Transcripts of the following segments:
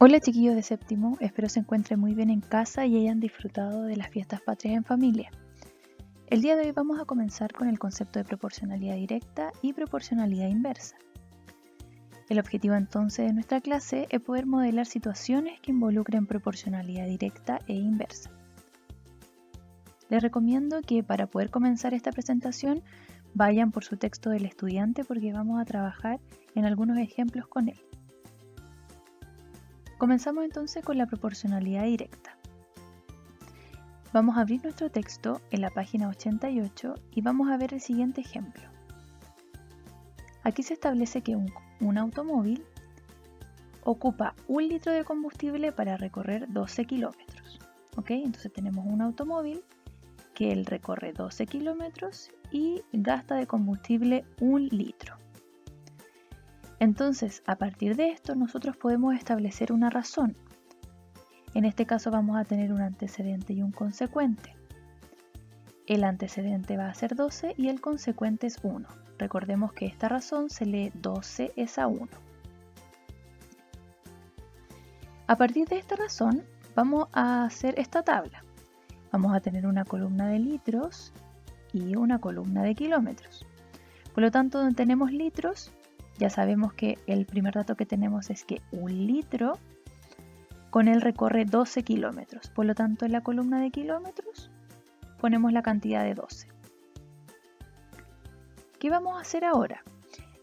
Hola chiquillos de séptimo, espero se encuentren muy bien en casa y hayan disfrutado de las fiestas patrias en familia. El día de hoy vamos a comenzar con el concepto de proporcionalidad directa y proporcionalidad inversa. El objetivo entonces de nuestra clase es poder modelar situaciones que involucren proporcionalidad directa e inversa. Les recomiendo que para poder comenzar esta presentación vayan por su texto del estudiante porque vamos a trabajar en algunos ejemplos con él. Comenzamos entonces con la proporcionalidad directa. Vamos a abrir nuestro texto en la página 88 y vamos a ver el siguiente ejemplo. Aquí se establece que un automóvil ocupa 1 litro de combustible para recorrer 12 kilómetros. Entonces tenemos un automóvil que él recorre 12 kilómetros y gasta de combustible 1 litro. Entonces, a partir de esto, nosotros podemos establecer una razón. En este caso vamos a tener un antecedente y un consecuente. El antecedente va a ser 12 y el consecuente es 1. Recordemos que esta razón se lee 12 es a 1. A partir de esta razón, vamos a hacer esta tabla. Vamos a tener una columna de litros y una columna de kilómetros. Por lo tanto, donde tenemos litros, ya sabemos que el primer dato que tenemos es que 1 litro con él recorre 12 kilómetros. Por lo tanto, en la columna de kilómetros ponemos la cantidad de 12. ¿Qué vamos a hacer ahora?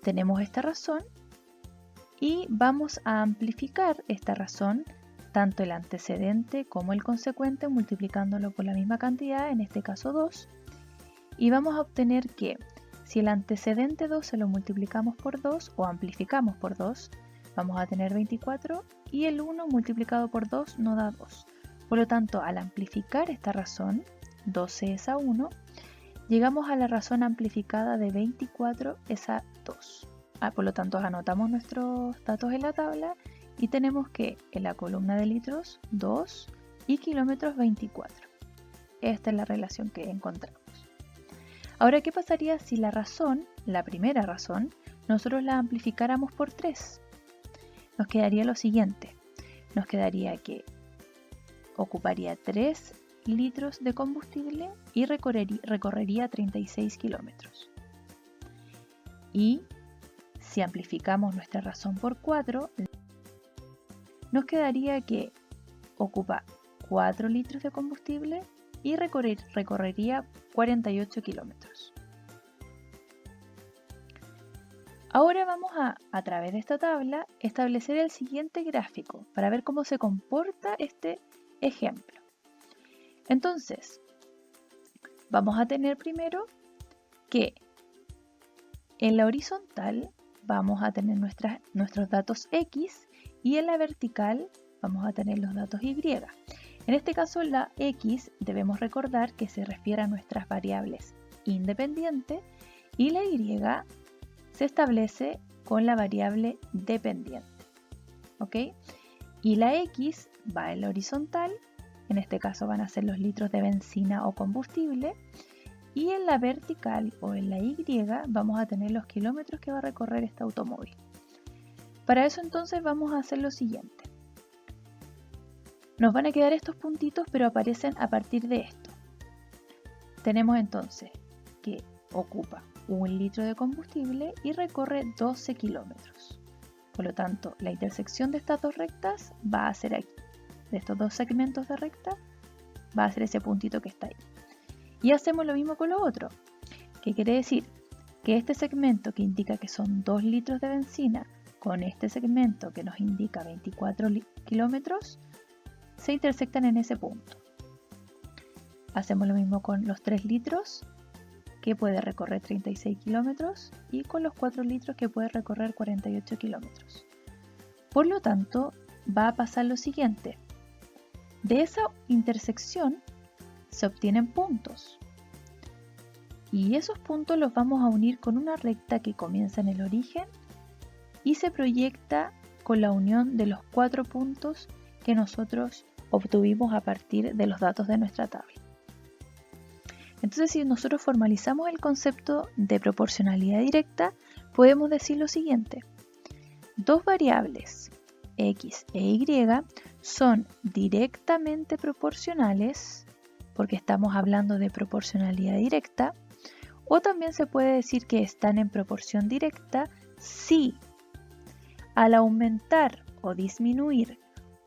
Tenemos esta razón y vamos a amplificar esta razón, tanto el antecedente como el consecuente, multiplicándolo por la misma cantidad, en este caso 2. Y vamos a obtener que si el antecedente 12 lo multiplicamos por 2 o amplificamos por 2, vamos a tener 24 y el 1 multiplicado por 2 nos da 2. Por lo tanto, al amplificar esta razón, 12 es a 1, llegamos a la razón amplificada de 24 es a 2. Por lo tanto, anotamos nuestros datos en la tabla y tenemos que en la columna de litros 2 y kilómetros 24. Esta es la relación que encontramos. Ahora, ¿qué pasaría si la razón, la primera razón, nosotros la amplificáramos por 3? Nos quedaría lo siguiente. Nos quedaría que ocuparía 3 litros de combustible y recorrería 36 kilómetros. Y si amplificamos nuestra razón por 4, nos quedaría que ocupa 4 litros de combustible y recorrería 48 kilómetros. Ahora vamos a través de esta tabla, establecer el siguiente gráfico para ver cómo se comporta este ejemplo. Entonces, vamos a tener primero que en la horizontal vamos a tener nuestros datos X y en la vertical vamos a tener los datos Y. En este caso, la X debemos recordar que se refiere a nuestras variables independientes y la Y se establece con la variable dependiente. Y la X va en la horizontal, en este caso van a ser los litros de benzina o combustible, y en la vertical o en la Y vamos a tener los kilómetros que va a recorrer este automóvil. Para eso entonces vamos a hacer lo siguiente. Nos van a quedar estos puntitos, pero aparecen a partir de esto. Tenemos entonces que ocupa 1 litro de combustible y recorre 12 kilómetros. Por lo tanto, la intersección de estas dos rectas va a ser aquí. De estos dos segmentos de recta va a ser ese puntito que está ahí. Y hacemos lo mismo con lo otro. ¿Qué quiere decir? Que este segmento que indica que son 2 litros de benzina con este segmento que nos indica 24 kilómetros se intersectan en ese punto. Hacemos lo mismo con los 3 litros que puede recorrer 36 kilómetros y con los 4 litros que puede recorrer 48 kilómetros. Por lo tanto, va a pasar lo siguiente. De esa intersección se obtienen puntos. Y esos puntos los vamos a unir con una recta que comienza en el origen y se proyecta con la unión de los 4 puntos que nosotros obtuvimos a partir de los datos de nuestra tabla. Entonces, si nosotros formalizamos el concepto de proporcionalidad directa, podemos decir lo siguiente. Dos variables X e Y son directamente proporcionales, porque estamos hablando de proporcionalidad directa, o también se puede decir que están en proporción directa si al aumentar o disminuir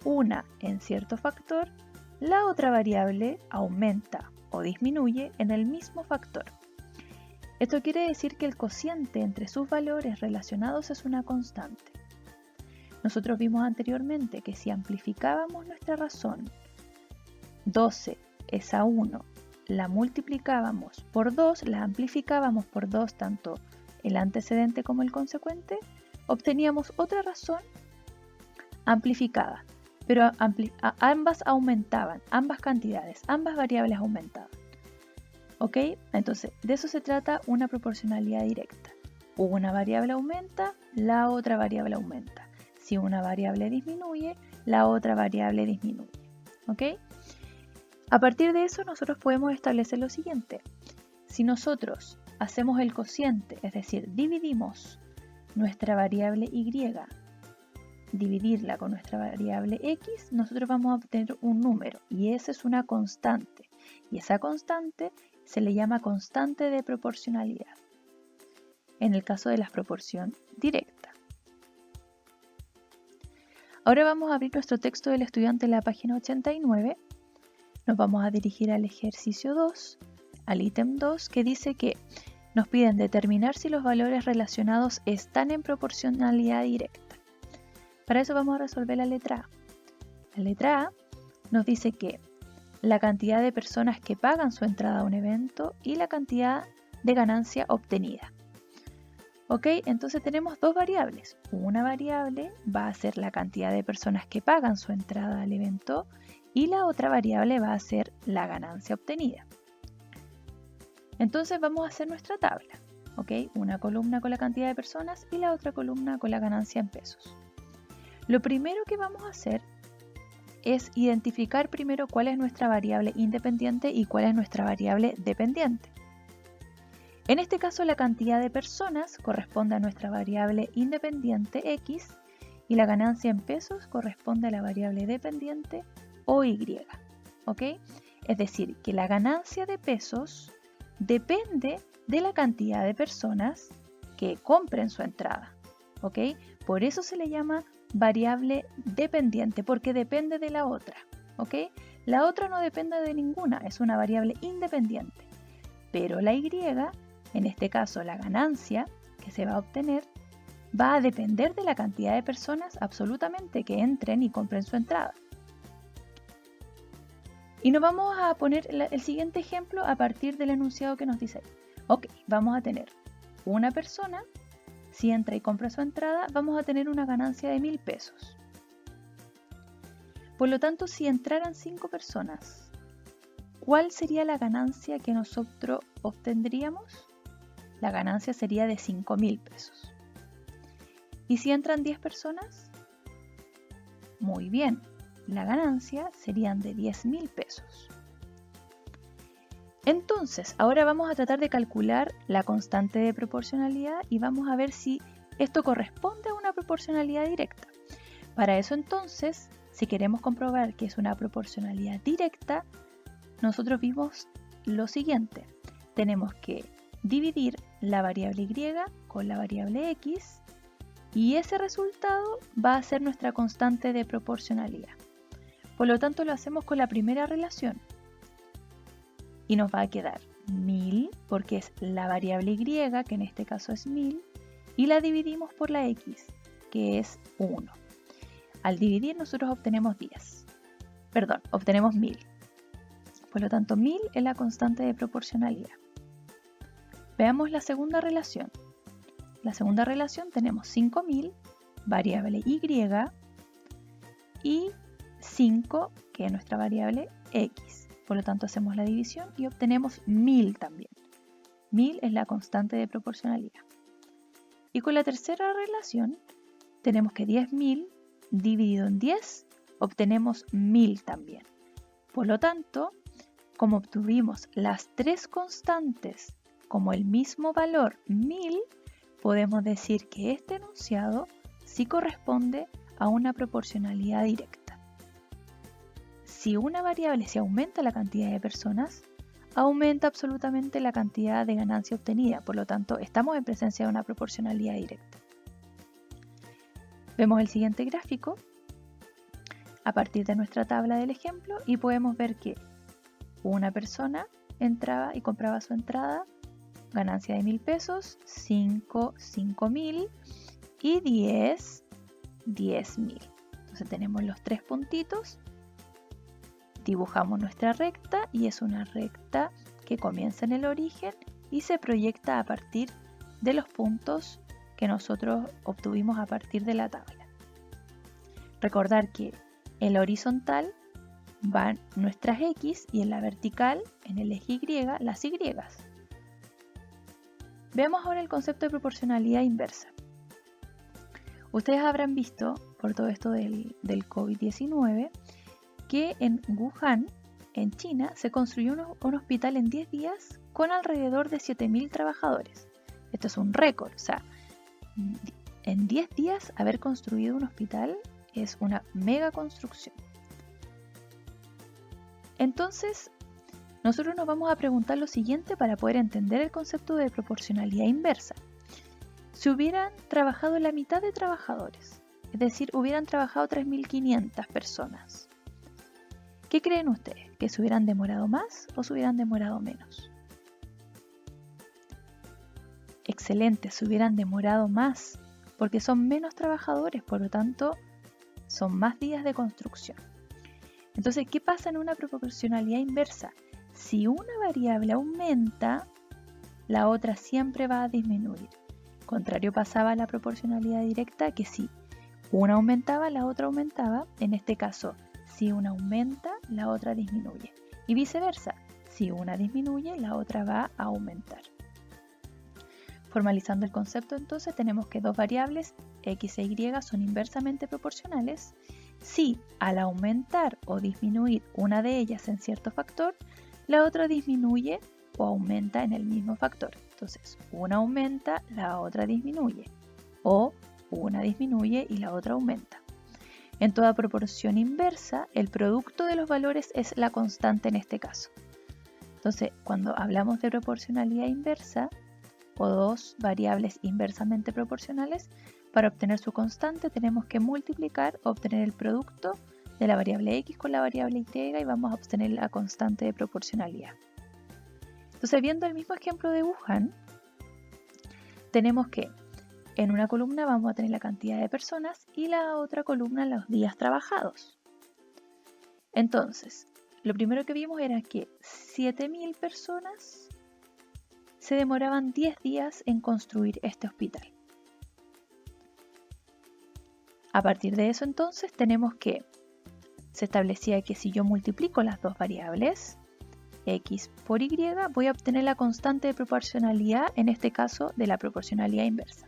una en cierto factor, la otra variable aumenta o disminuye en el mismo factor. Esto quiere decir que el cociente entre sus valores relacionados es una constante. Nosotros vimos anteriormente que si amplificábamos nuestra razón 12 es a 1, la multiplicábamos por 2, la amplificábamos por 2 tanto el antecedente como el consecuente, obteníamos otra razón amplificada, pero ambas aumentaban, ambas cantidades, ambas variables aumentaban. ¿Ok? Entonces, de eso se trata una proporcionalidad directa. Una variable aumenta, la otra variable aumenta. Si una variable disminuye, la otra variable disminuye. ¿Ok? A partir de eso, nosotros podemos establecer lo siguiente. Si nosotros hacemos el cociente, es decir, dividimos nuestra variable y, dividirla con nuestra variable x, nosotros vamos a obtener un número y esa es una constante. Y esa constante se le llama constante de proporcionalidad, en el caso de la proporción directa. Ahora vamos a abrir nuestro texto del estudiante en la página 89. Nos vamos a dirigir al ejercicio 2, al ítem 2, que dice que nos piden determinar si los valores relacionados están en proporcionalidad directa. Para eso vamos a resolver la letra A. La letra A nos dice que la cantidad de personas que pagan su entrada a un evento y la cantidad de ganancia obtenida. Ok, entonces tenemos dos variables. Una variable va a ser la cantidad de personas que pagan su entrada al evento y la otra variable va a ser la ganancia obtenida. Entonces vamos a hacer nuestra tabla. Ok, una columna con la cantidad de personas y la otra columna con la ganancia en pesos. Lo primero que vamos a hacer es identificar primero cuál es nuestra variable independiente y cuál es nuestra variable dependiente. En este caso, la cantidad de personas corresponde a nuestra variable independiente x y la ganancia en pesos corresponde a la variable dependiente o y. ¿Ok? Es decir, que la ganancia de pesos depende de la cantidad de personas que compren su entrada. ¿Ok? Por eso se le llama variable dependiente, porque depende de la otra. ¿Ok? La otra no depende de ninguna, es una variable independiente. Pero la y, en este caso la ganancia que se va a obtener, va a depender de la cantidad de personas absolutamente que entren y compren su entrada. Y nos vamos a poner el siguiente ejemplo a partir del enunciado que nos dice ahí. Ok, vamos a tener una persona, si entra y compra su entrada, vamos a tener una ganancia de 1.000 pesos. Por lo tanto, si entraran 5 personas, ¿cuál sería la ganancia que nosotros obtendríamos? La ganancia sería de 5.000 pesos. ¿Y si entran 10 personas? Muy bien, la ganancia serían de 10.000 pesos. Entonces, ahora vamos a tratar de calcular la constante de proporcionalidad y vamos a ver si esto corresponde a una proporcionalidad directa. Para eso entonces, si queremos comprobar que es una proporcionalidad directa, nosotros vimos lo siguiente. Tenemos que dividir la variable y con la variable x y ese resultado va a ser nuestra constante de proporcionalidad. Por lo tanto, lo hacemos con la primera relación y nos va a quedar 1.000 porque es la variable y, que en este caso es 1.000, y la dividimos por la x, que es 1. Al dividir nosotros obtenemos 1.000. Por lo tanto, 1.000 es la constante de proporcionalidad. Veamos la segunda relación. La segunda relación tenemos 5.000, variable y 5, que es nuestra variable x. Por lo tanto, hacemos la división y obtenemos 1.000 también. 1.000 es la constante de proporcionalidad. Y con la tercera relación, tenemos que 10.000 dividido en 10, obtenemos 1.000 también. Por lo tanto, como obtuvimos las tres constantes como el mismo valor 1.000, podemos decir que este enunciado sí corresponde a una proporcionalidad directa. Si una variable se aumenta la cantidad de personas, aumenta absolutamente la cantidad de ganancia obtenida. Por lo tanto, estamos en presencia de una proporcionalidad directa. Vemos el siguiente gráfico a partir de nuestra tabla del ejemplo y podemos ver que una persona entraba y compraba su entrada, ganancia de 1.000 pesos, 5, 5.000 y 10, 10.000. Entonces tenemos los tres puntitos, dibujamos nuestra recta y es una recta que comienza en el origen y se proyecta a partir de los puntos que nosotros obtuvimos a partir de la tabla. Recordar que en la horizontal van nuestras X y en la vertical, en el eje Y, las Y. Veamos ahora el concepto de proporcionalidad inversa. Ustedes habrán visto, por todo esto del COVID-19, que en Wuhan, en China, se construyó un hospital en 10 días con alrededor de 7.000 trabajadores. Esto es un récord, o sea, en 10 días haber construido un hospital es una mega construcción. Entonces, nosotros nos vamos a preguntar lo siguiente para poder entender el concepto de proporcionalidad inversa. Si hubieran trabajado la mitad de trabajadores, es decir, hubieran trabajado 3.500 personas, ¿qué creen ustedes? ¿Que se hubieran demorado más o se hubieran demorado menos? Excelente, se hubieran demorado más, porque son menos trabajadores, por lo tanto, son más días de construcción. Entonces, ¿qué pasa en una proporcionalidad inversa? Si una variable aumenta, la otra siempre va a disminuir. Contrario pasaba a la proporcionalidad directa, que si una aumentaba, la otra aumentaba. En este caso, si una aumenta, la otra disminuye. Y viceversa, si una disminuye, la otra va a aumentar. Formalizando el concepto, entonces, tenemos que dos variables, X e Y, son inversamente proporcionales si al aumentar o disminuir una de ellas en cierto factor, la otra disminuye o aumenta en el mismo factor. Entonces, una aumenta, la otra disminuye. O una disminuye y la otra aumenta. En toda proporción inversa, el producto de los valores es la constante en este caso. Entonces, cuando hablamos de proporcionalidad inversa o dos variables inversamente proporcionales, para obtener su constante tenemos que multiplicar o obtener el producto de la variable X con la variable Y y vamos a obtener la constante de proporcionalidad. Entonces, viendo el mismo ejemplo de Wuhan, tenemos que en una columna vamos a tener la cantidad de personas y la otra columna los días trabajados. Entonces, lo primero que vimos era que 7.000 personas se demoraban 10 días en construir este hospital. A partir de eso, entonces, tenemos que se establecía que si yo multiplico las dos variables, X por Y, voy a obtener la constante de proporcionalidad, en este caso de la proporcionalidad inversa.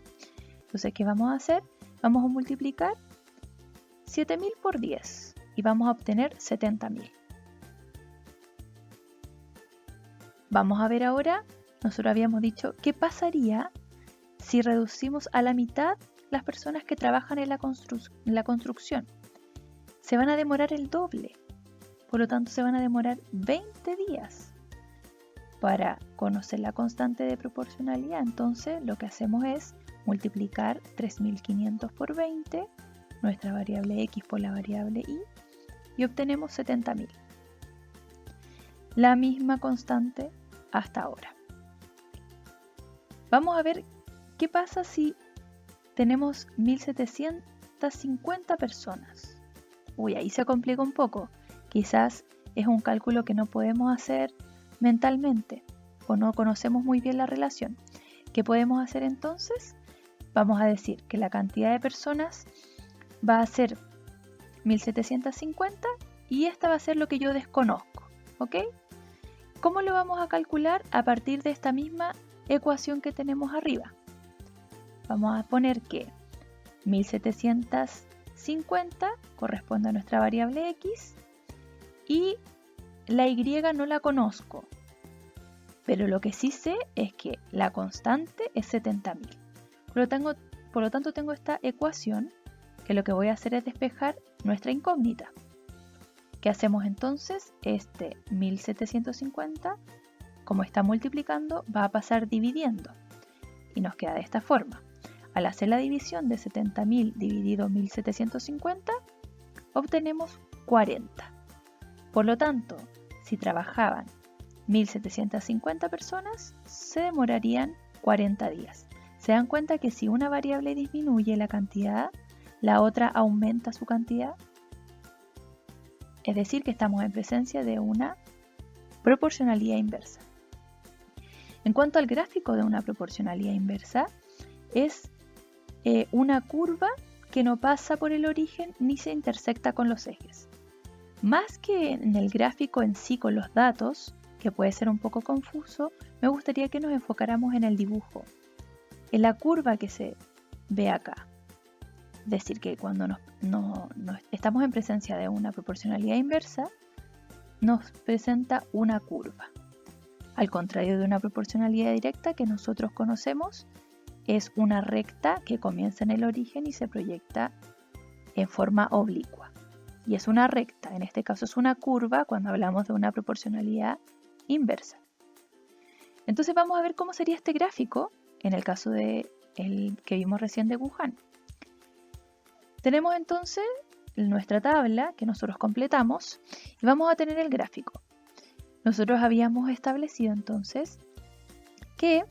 Entonces, ¿qué vamos a hacer? Vamos a multiplicar 7.000 por 10 y vamos a obtener 70.000. Vamos a ver ahora, nosotros habíamos dicho, ¿qué pasaría si reducimos a la mitad las personas que trabajan en la construcción? Se van a demorar el doble, por lo tanto se van a demorar 20 días. Para conocer la constante de proporcionalidad, entonces lo que hacemos es multiplicar 3.500 por 20, nuestra variable X por la variable Y, y obtenemos 70.000. La misma constante hasta ahora. Vamos a ver qué pasa si tenemos 1.750 personas. Uy, ahí se complica un poco. Quizás es un cálculo que no podemos hacer mentalmente o no conocemos muy bien la relación. ¿Qué podemos hacer entonces? Vamos a decir que la cantidad de personas va a ser 1.750 y esta va a ser lo que yo desconozco, ¿ok? ¿Cómo lo vamos a calcular? A partir de esta misma ecuación que tenemos arriba. Vamos a poner que 1.750 corresponde a nuestra variable X y la Y no la conozco, pero lo que sí sé es que la constante es 70.000. Por lo tanto, tengo esta ecuación, que que lo que voy a hacer es despejar nuestra incógnita. ¿Qué hacemos entonces? Este 1750, como está multiplicando, va a pasar dividiendo y nos queda de esta forma. Al hacer la división de 70.000 dividido 1750, obtenemos 40. Por lo tanto, si trabajaban 1750 personas, se demorarían 40 días. ¿Se dan cuenta que si una variable disminuye la cantidad, la otra aumenta su cantidad? Es decir, que estamos en presencia de una proporcionalidad inversa. En cuanto al gráfico de una proporcionalidad inversa, es una curva que no pasa por el origen ni se intersecta con los ejes. Más que en el gráfico en sí con los datos, que puede ser un poco confuso, me gustaría que nos enfocáramos en el dibujo, en la curva que se ve acá. Es decir, que cuando estamos en presencia de una proporcionalidad inversa, nos presenta una curva. Al contrario de una proporcionalidad directa que nosotros conocemos, es una recta que comienza en el origen y se proyecta en forma oblicua. Y es una recta, en este caso es una curva cuando hablamos de una proporcionalidad inversa. Entonces vamos a ver cómo sería este gráfico en el caso de el que vimos recién de Wuhan. Tenemos entonces nuestra tabla que nosotros completamos y vamos a tener el gráfico. Nosotros habíamos establecido entonces que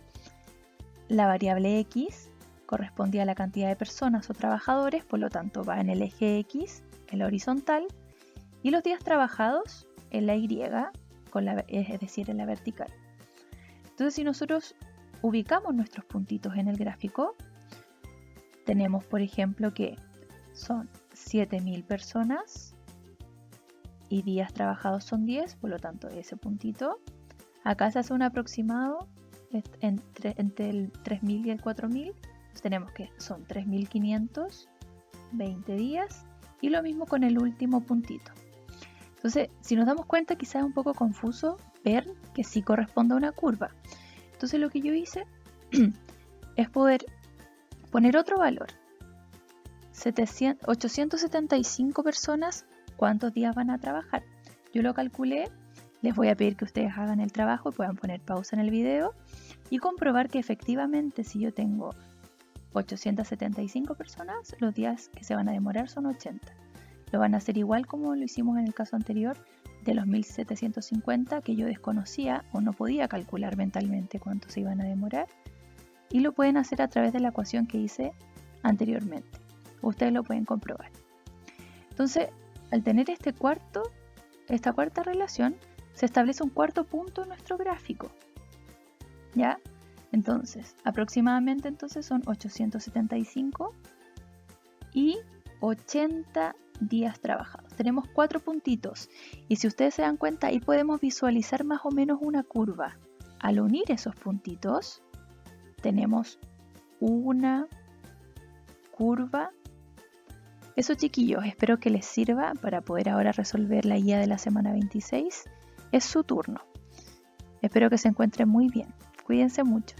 la variable X correspondía a la cantidad de personas o trabajadores, por lo tanto va en el eje X, en la horizontal, y los días trabajados en la Y, es decir, en la vertical. Entonces, si nosotros ubicamos nuestros puntitos en el gráfico, tenemos, por ejemplo, que son 7.000 personas y días trabajados son 10, por lo tanto, ese puntito. Acá se hace un aproximado entre el 3.000 y el 4.000. Tenemos que son 3.520 días y lo mismo con el último puntito. Entonces, si nos damos cuenta, quizás es un poco confuso ver que sí corresponde a una curva. Entonces, lo que yo hice es poder poner otro valor. 875 personas, ¿cuántos días van a trabajar? Yo lo calculé. Les voy a pedir que ustedes hagan el trabajo y puedan poner pausa en el video y comprobar que efectivamente si yo tengo 875 personas, los días que se van a demorar son 80. Lo van a hacer igual como lo hicimos en el caso anterior de los 1750, que yo desconocía o no podía calcular mentalmente cuánto se iban a demorar, y lo pueden hacer a través de la ecuación que hice anteriormente. Ustedes lo pueden comprobar. Entonces, al tener esta cuarta relación, se establece un cuarto punto en nuestro gráfico. ¿Ya? Entonces, aproximadamente entonces son 875 y 80 días trabajados. Tenemos 4 puntitos y si ustedes se dan cuenta, ahí podemos visualizar más o menos una curva. Al unir esos puntitos, tenemos una curva. Eso, chiquillos, espero que les sirva para poder ahora resolver la guía de la semana 26. Es su turno. Espero que se encuentren muy bien. Cuídense mucho.